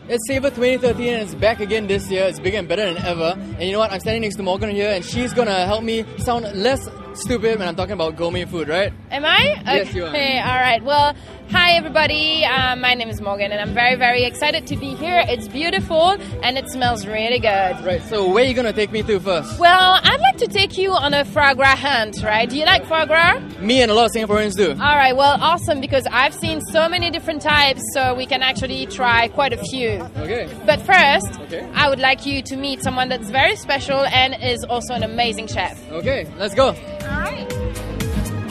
It's Saber 2013 and it's back again this year. It's bigger and better than ever. And you know what? I'm standing next to Morgan here and she's gonna help me sound less stupid when I'm talking about gourmet food, right? Am I? Yes, you are. Okay, alright. Well, hi everybody. My name is Morgan and I'm very, very excited to be here. It's beautiful and it smells really good. Right, so where are you gonna take me to first? Well, I'd like to take you on a foie gras hunt, right? Do you like foie gras? Me and a lot of Singaporeans do. Alright, well, awesome, because I've seen so many different types, so we can actually try quite a few. Okay. But first, Okay. I would like you to meet someone that's very special and is also an amazing chef. Okay, let's go. Alright.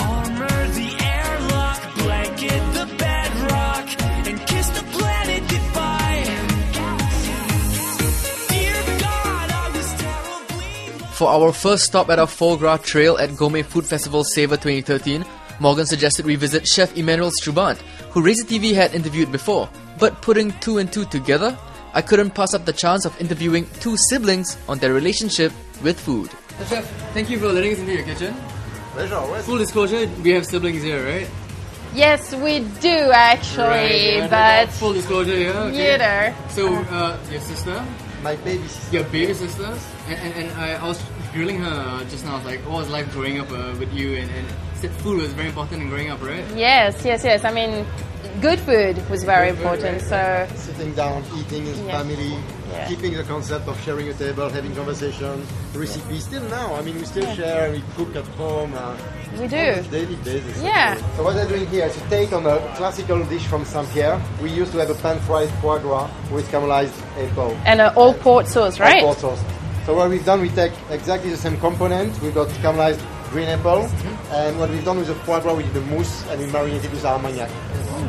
Armor the airlock, blanket the bedrock, and kiss the planet goodbye. Dear God, I was terribly For our first stop at our Foie Gras trail at Gourmet Food Festival Saver 2013, Morgan suggested we visit Chef Emmanuel Strubant, who Razor TV had interviewed before. But putting two and two together, I couldn't pass up the chance of interviewing two siblings on their relationship with food. Chef, thank you for letting us into your kitchen. Pleasure, always. Full disclosure, we have siblings here, right? Yes, we do actually, Right, but full disclosure here. Okay. you know. So, your sister, My baby sister. your baby sister, and I was grilling her just now. I was like, what was life growing up with you? And said food was very important in growing up, right? Yes. I mean, good food was very Good food, important. right? So Sitting down, eating as Yeah. family, Yeah. keeping the concept of sharing a table, having conversation, recipes. Still now, I mean, we still share, we cook at home. we On do. a daily basis. Yeah. So what I'm doing here is to take on a classical dish from Saint-Pierre. We used to have a pan-fried foie gras with caramelized apple. And an all port sauce, right? All sauce. So what we've done, we take exactly the same component. We've got caramelized green apple, and what we've done with the foie gras, we did the mousse and we marinated with Armagnac.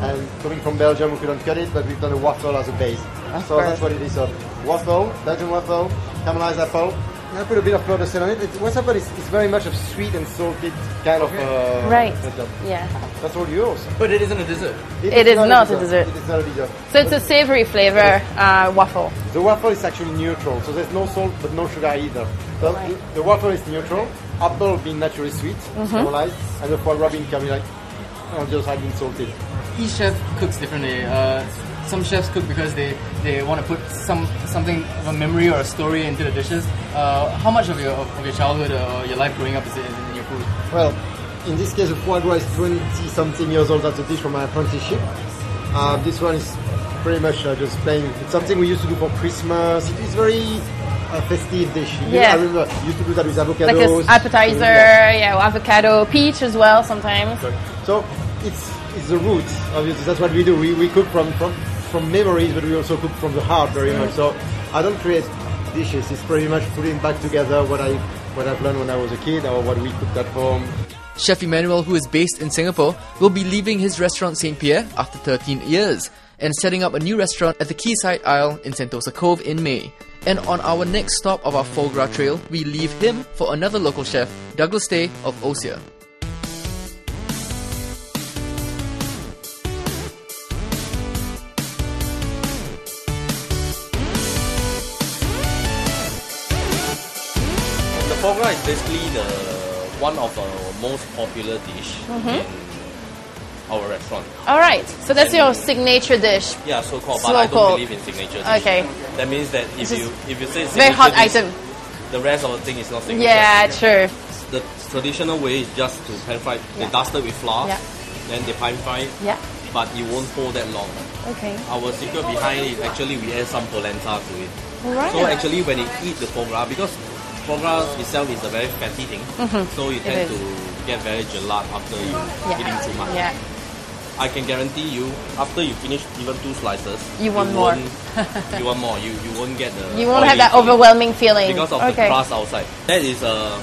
And coming from Belgium, we couldn't cut it, but we've done a waffle as a base. So that's what it is. So waffle, Belgian waffle, caramelized apple. And I put a bit of powdered on it. What's happened is it's very much of sweet and salted kind of Right. setup. Yeah. That's all yours. But it isn't a dessert. It is not a dessert. It is not a dessert. So it's a savory flavor waffle. The waffle is actually neutral, so there's no salt but no sugar either. So the waffle is neutral, apple being naturally sweet, caramelized, and the foie gras being caramelized, on the other side being salted. Each chef cooks differently. Some chefs cook because they want to put something of a memory or a story into the dishes. How much of your childhood or your life growing up is in your food? Well, in this case, the foie gras is 20-something years old. That's a dish from my apprenticeship. This one is pretty much just plain. It's something we used to do for Christmas. It's very festive dish. Yeah. I remember we used to do that with avocados. Like an appetizer, yeah, avocado, peach as well sometimes. So it's the roots, obviously. That's what we do. We cook from memories, but we also cook from the heart very much. So I don't create dishes. It's pretty much putting back together what I've learned when I was a kid or what we cooked at home. Chef Emmanuel, who is based in Singapore, will be leaving his restaurant St. Pierre after 13 years and setting up a new restaurant at the Quayside Isle in Sentosa Cove in May. And on our next stop of our Foie Gras trail, we leave him for another local chef, Douglas Tay of Osia. The foie gras is basically one of our most popular dish in our restaurant. Alright, so that's your signature dish. Yeah, so-called, but So I called. don't believe in signature dish. Okay. That means that if This you say Very hot signature dish, item. the rest of the thing is not signature. Yeah, true. The traditional way is just to pan fry. They dust it with flour, Yeah. then they pan fry, Yeah. but it won't hold that long. Okay. Our secret behind it, actually we add some polenta to it. Alright. So actually when you eat the foie gras, because foie gras itself is a very fatty thing, so you tend is. to get very gelat after you eating too much. Yeah. I can guarantee you, after you finish even 2 slices, You want more. You want more. You won't get the. You won't have oily that feeling overwhelming feeling. because of Okay. the crust outside. That is a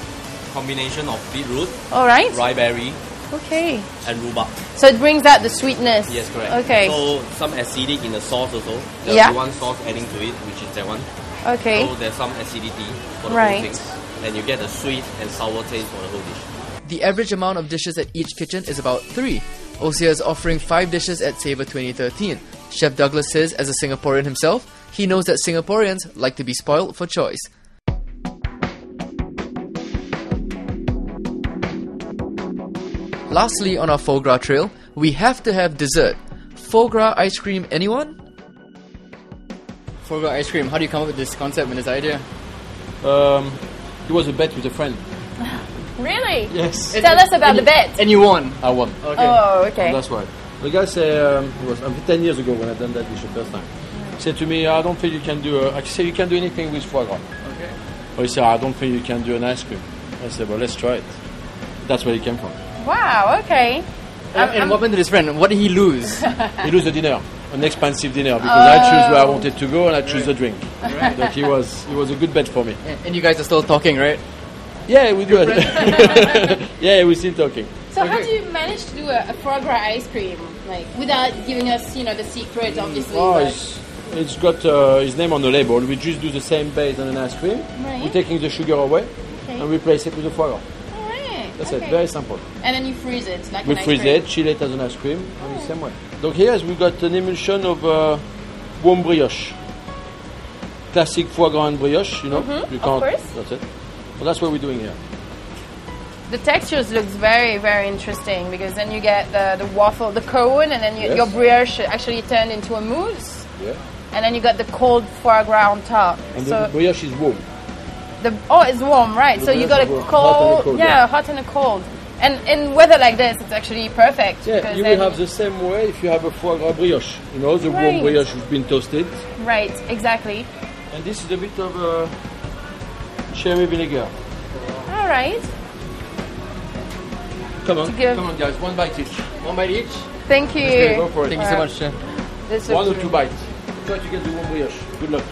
combination of beetroot, Alright. rye berry, Okay. and rhubarb. So it brings out the sweetness. Yes, correct. Okay. So some acidic in the sauce also. There's Yeah. one sauce adding to it, which is that one. Okay. So there's some acidity for the Right. whole thing, and you get the sweet and sour taste for the whole dish. The average amount of dishes at each kitchen is about 3. Osia is offering 5 dishes at Saber 2013. Chef Douglas says, as a Singaporean himself, he knows that Singaporeans like to be spoiled for choice. Lastly, on our foie gras trail, we have to have dessert. Foie gras ice cream, anyone? foie gras ice cream. How do you come up with this concept and this idea? It was a bet with a friend. Really? Yes. Tell us about the bet. And you won. I won. Okay. Oh, okay. That's why. The guy said, it was 10 years ago when I done that dish the first time. He said to me, I don't think you can do, I said, you can do anything with foie gras. Okay. Or he said, I don't think you can do an ice cream. I said, well, let's try it. That's where he came from. Wow, okay. And what happened to this friend? What did he lose? He lose the dinner, an expensive dinner, because I choose where I wanted to go and I choose the drink. Right. But he was a good bet for me. And you guys are still talking, right? Yeah, we do it. Yeah, we're still talking. So how do you manage to do a foie gras ice cream, like without giving us, the secret, obviously? Oh, but- it's got his name on the label. We just do the same base on an ice cream. Right. We're taking the sugar away Okay. and replace it with the foie gras. Alright, That's okay. it, very simple. And then you freeze it, like We an ice freeze cream. it, chill it as an ice cream, and the same way. So here we got an emulsion of warm brioche. Classic foie gras and brioche, you know. You of course. That's it. So that's what we're doing here. The textures looks very, very interesting because then you get the waffle, the cone, and then Yes. your brioche actually turned into a mousse, Yeah. and then you got the cold foie gras on top. And so the brioche is warm. it's warm, right? The So you brioche got a is warm, hot and a cold, yeah. hot and a cold. And in weather like this, it's actually perfect. Yeah, because you then- will have the same way if you have a foie gras brioche. You know, the Right. warm brioche has been toasted. Right, exactly. And this is a bit of cherry vinegar. All right. Come on, give- come on guys, one bite each. One bite each. Thank you. Okay, go for it. Thank you so much, Chef. This One or looks two bites. Try to get the warm brioche. Good luck.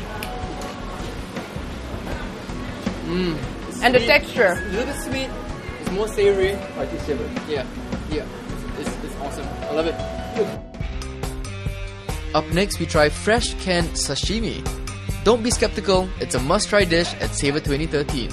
And the texture. It's a little bit sweet. It's more savory. I think Saber. Yeah. It's awesome. I love it. Up next, we try fresh canned sashimi. Don't be skeptical. It's a must-try dish at Saber 2013.